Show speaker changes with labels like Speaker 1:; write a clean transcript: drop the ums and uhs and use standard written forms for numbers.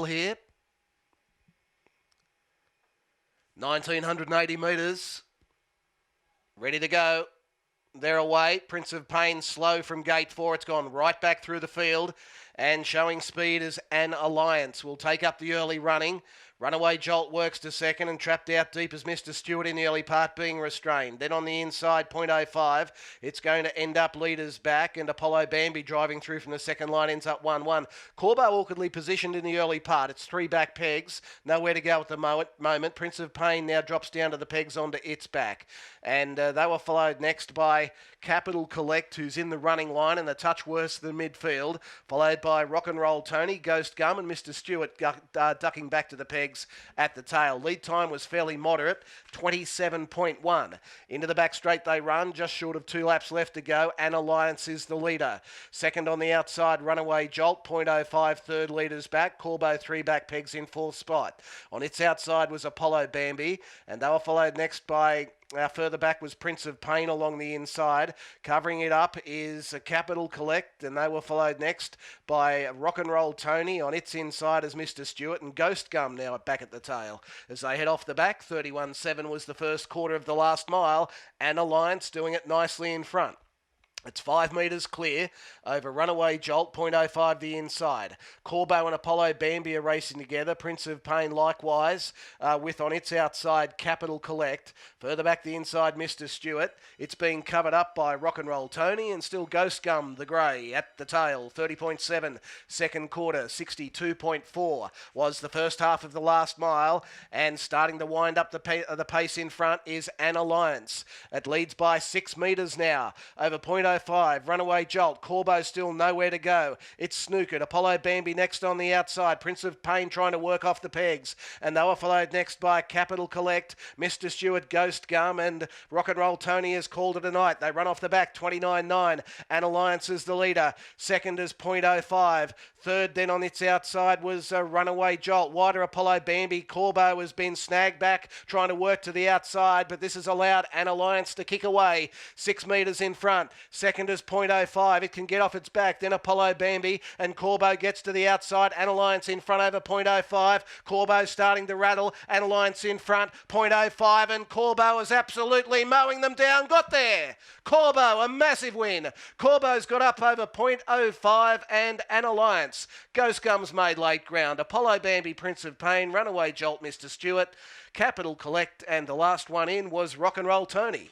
Speaker 1: here. 1980 metres. Ready to go. They're away. Prince of Pain slow from gate 4. It's gone right back through the field. And showing speed as An Alliance will take up the early running. Runaway Jolt works to second and trapped out deep as Mr. Stewart in the early part being restrained. Then on the inside, 0.05. It's going to end up leaders back and Apollo Bambi driving through from the second line ends up 1-1. Corbo awkwardly positioned in the early part. It's 3 back pegs. Nowhere to go at the moment. Prince of Pain now drops down to the pegs onto its back. And they were followed next by Capital Collect, who's in the running line and a touch worse than midfield. Followed by Rock and Roll Tony, Ghost Gum and Mr. Stewart ducking back to the pegs at the tail. Lead time was fairly moderate, 27.1. Into the back straight they run, just short of 2 laps left to go. An Alliance is the leader. Second on the outside, Runaway Jolt, 0.05, third leaders back. Corbo 3 back pegs in 4th spot. On its outside was Apollo Bambi, and they were followed next by further back was Prince of Pain along the inside. Covering it up is Capital Collect, and they were followed next by Rock and Roll Tony. On its inside is Mr. Stewart, and Ghost Gum now back at the tail. As they head off the back, 31.7 was the first quarter of the last mile. An Alliance doing it nicely in front. It's 5 metres clear over Runaway Jolt, 0.05 the inside. Corbo and Apollo Bambi are racing together. Prince of Pain likewise with on its outside Capital Collect. Further back the inside, Mr. Stewart. It's being covered up by Rock and Roll Tony and still Ghost Gum, the grey, at the tail. 30.7 second quarter, 62.4 was the first half of the last mile. And starting to wind up the pace in front is An Alliance. It leads by 6 metres now over 0.05. Runaway Jolt. Corbo still nowhere to go. It's snookered. Apollo Bambi next on the outside. Prince of Pain trying to work off the pegs. And they were followed next by Capital Collect, Mr. Stewart, Ghost Gum, and Rock and Roll Tony has called it a night. They run off the back, 29.9. An Alliance is the leader. Second is 0.05. Third then on its outside was Runaway Jolt. Wider Apollo Bambi. Corbo has been snagged back, trying to work to the outside, but this has allowed An Alliance to kick away. 6 metres in front. Second is 0.05. It can get off its back. Then Apollo Bambi and Corbo gets to the outside. An Alliance in front over 0.05. Corbo starting to rattle. An Alliance in front. 0.05 and Corbo is absolutely mowing them down. Got there. Corbo, a massive win. Corbo's got up over 0.05 and An Alliance. Ghost Gum's made late ground. Apollo Bambi, Prince of Pain, Runaway Jolt, Mr. Stewart, Capital Collect, and the last one in was Rock and Roll Tony.